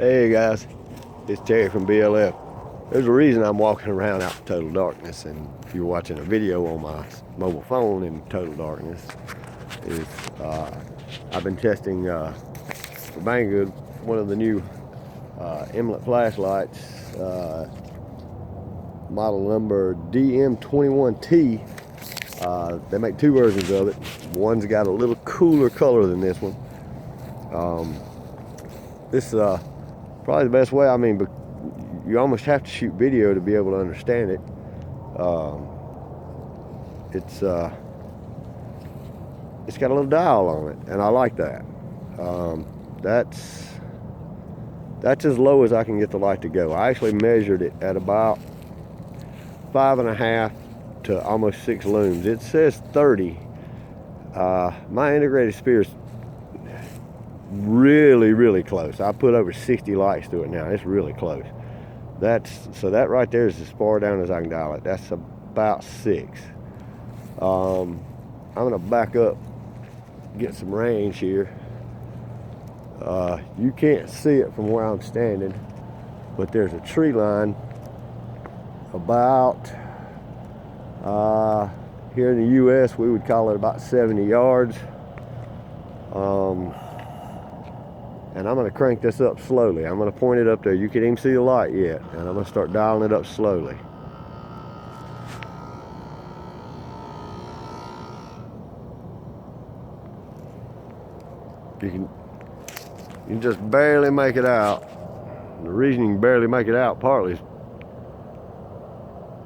Hey guys, it's Terry from BLF. There's a reason I'm walking around out in total darkness, and if you're watching a video on my mobile phone in total darkness, is I've been testing for Banggood one of the new Imalent flashlights, model number DM21T. They make two versions of it. One's got a little cooler color than this one. This probably the best way. I mean, but you almost have to shoot video to be able to understand it. It's got a little dial on it, and I like that. That's as low as I can get the light to go. I actually measured it at about 5.5 to almost 6 looms. It says 30. My integrated sphere is really close. I put over 60 lights to it now. It's really close. So that right there is as far down as I can dial it. That's about 6. I'm gonna back up, get some range here. You can't see it from where I'm standing, but there's a tree line about here in the US we would call it about 70 yards. And I'm going to crank this up slowly. I'm going to point it up there. You can't even see the light yet. And I'm going to start dialing it up slowly. You can just barely make it out. And the reason you can barely make it out partly is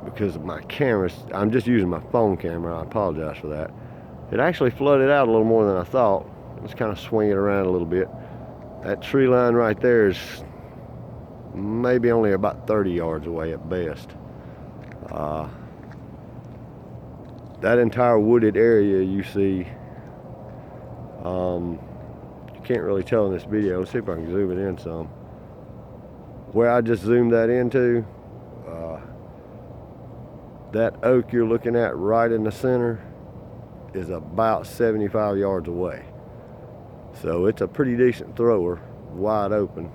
because of my camera. I'm just using my phone camera. I apologize for that. It actually flooded out a little more than I thought. Let's kind of swing it around a little bit. That tree line right there is maybe only about 30 yards away at best. That entire wooded area you see, you can't really tell in this video. Let's see if I can zoom it in some. Where I just zoomed that into, that oak you're looking at right in the center is about 75 yards away. So it's a pretty decent thrower, wide open.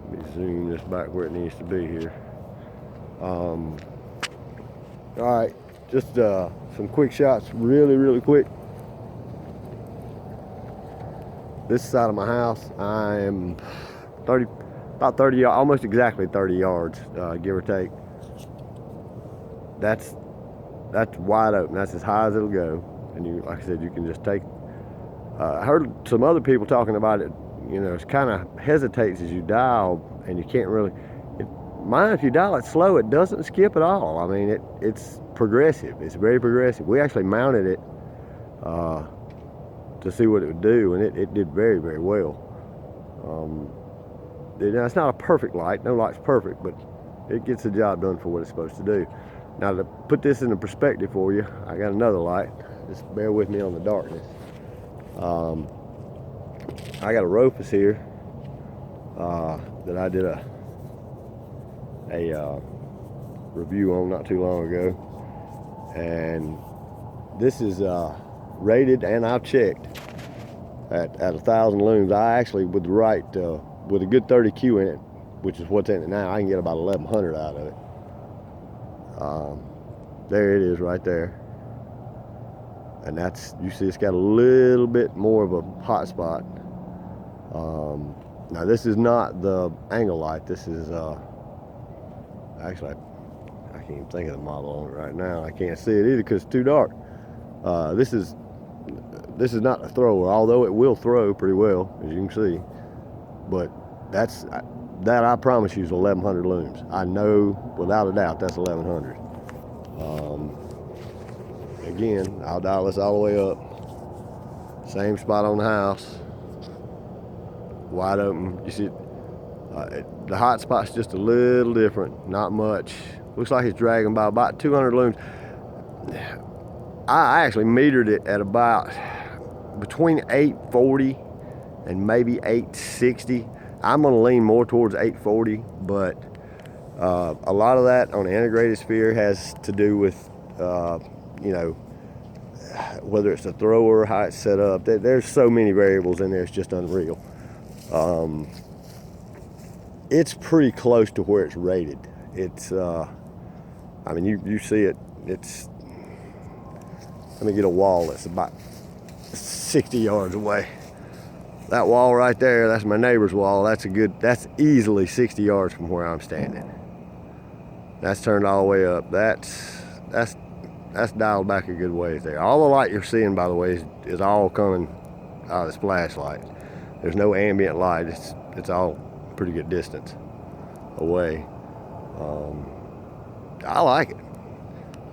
Let me zoom this back where it needs to be here. All right, just some quick shots, really quick. This side of my house, I am about 30, almost exactly 30 yards, give or take. That's wide open. That's as high as it'll go. And you, like I said, you can just take. I heard some other people talking about it. You know, it kind of hesitates as you dial, and you can't really. Mine, if you dial it slow, it doesn't skip at all. I mean, it's progressive. It's very progressive. We actually mounted it to see what it would do, and it did very well. Now, it's not a perfect light. No light's perfect, but it gets the job done for what it's supposed to do. Now, to put this into perspective for you, I got another light. Just bear with me on the darkness. I got a Rofis here that I did a review on not too long ago, and this is rated, and I've checked at 1,000 looms. I actually, with the right with a good 30Q in it, which is what's in it now, I can get about 1,100 out of it. There it is right there. And that's, you see it's got a little bit more of a hot spot. Now this is not the angle light. This is, actually, I can't even think of the model on it right now. I can't see it either because it's too dark. This is not a thrower, although it will throw pretty well, as you can see. But that I promise you is 1,100 looms. I know without a doubt that's 1,100. Again, I'll dial this all the way up. Same spot on the house. Wide open. You see, the hot spot's just a little different. Not much. Looks like it's dragging by about 200 looms. I actually metered it at about between 840 and maybe 860. I'm going to lean more towards 840, but a lot of that on the integrated sphere has to do with you know, whether it's a thrower, how it's set up. There's so many variables in there, it's just unreal. it's pretty close to where it's rated. It's, I mean, you see it. It's, let me get a wall that's about 60 yards away. That wall right there, that's my neighbor's wall. That's easily 60 yards from where I'm standing. That's turned all the way up. That's dialed back a good ways there. All the light you're seeing, by the way, is all coming out of this flashlight. There's no ambient light. It's all pretty good distance away. I like it.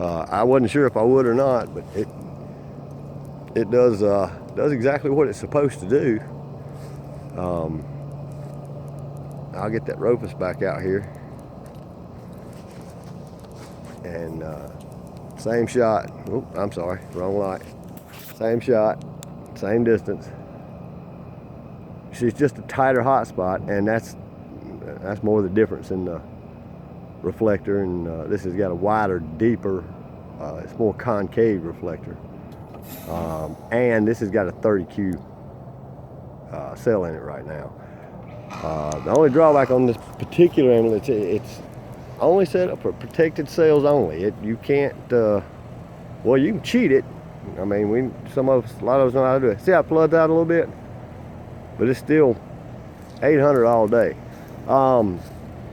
I wasn't sure if I would or not, but it does exactly what it's supposed to do. I'll get that Rofis back out here, and same shot. Oh, I'm sorry, wrong light. Same shot, same distance. It's just a tighter hot spot, and that's more the difference in the reflector. And this has got a wider, deeper, it's more concave reflector. And this has got a 30Q cell in it right now. The only drawback on this particular animal, it's only set up for protected sales only. You can't, well, you can cheat it. I mean, a lot of us know how to do it. See how it floods out a little bit? But it's still 800 all day.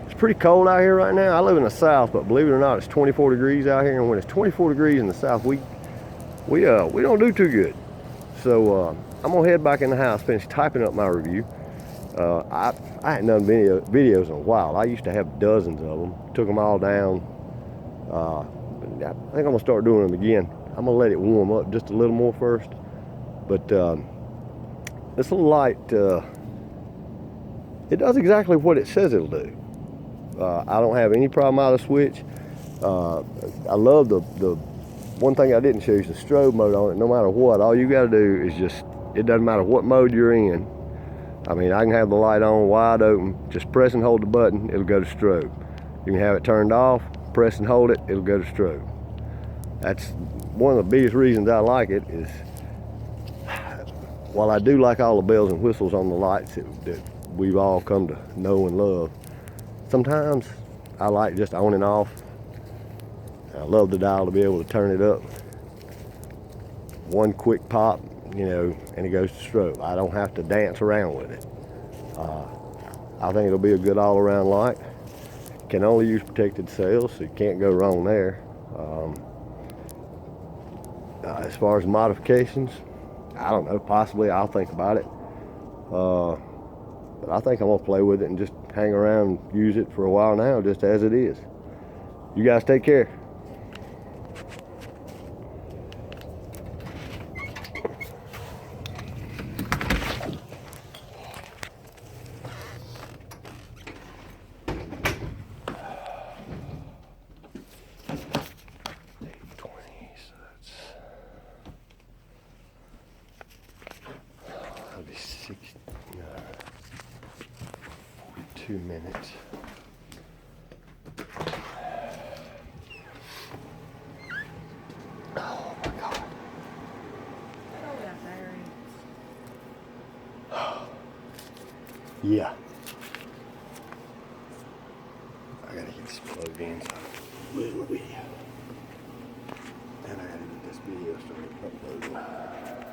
It's pretty cold out here right now. I live in the south, but believe it or not, it's 24 degrees out here. And when it's 24 degrees in the south, we don't do too good. So I'm gonna head back in the house, finish typing up my review. I hadn't done videos in a while. I used to have dozens of them. Took them all down. I think I'm gonna start doing them again. I'm gonna let it warm up just a little more first. But this little light, it does exactly what it says it'll do. I don't have any problem out of the switch. I love the one thing I didn't show you is the strobe mode on it. No matter what, all you got to do is it doesn't matter what mode you're in. I mean, I can have the light on wide open, just press and hold the button, it'll go to strobe. You can have it turned off, press and hold it, it'll go to strobe. That's one of the biggest reasons I like it. Is while I do like all the bells and whistles on the lights that we've all come to know and love, sometimes I like just on and off. I love the dial to be able to turn it up. One quick pop, you know, and it goes to strobe. I don't have to dance around with it. I think it'll be a good all-around light. Can only use protected cells, so you can't go wrong there. As far as modifications, I don't know, possibly I'll think about it. But I think I'm gonna play with it and just hang around and use it for a while now, just as it is. You guys take care. That'll be 42 minutes. Oh my God. Yeah. I gotta get this plugged in. So and I gotta get this video started uploading.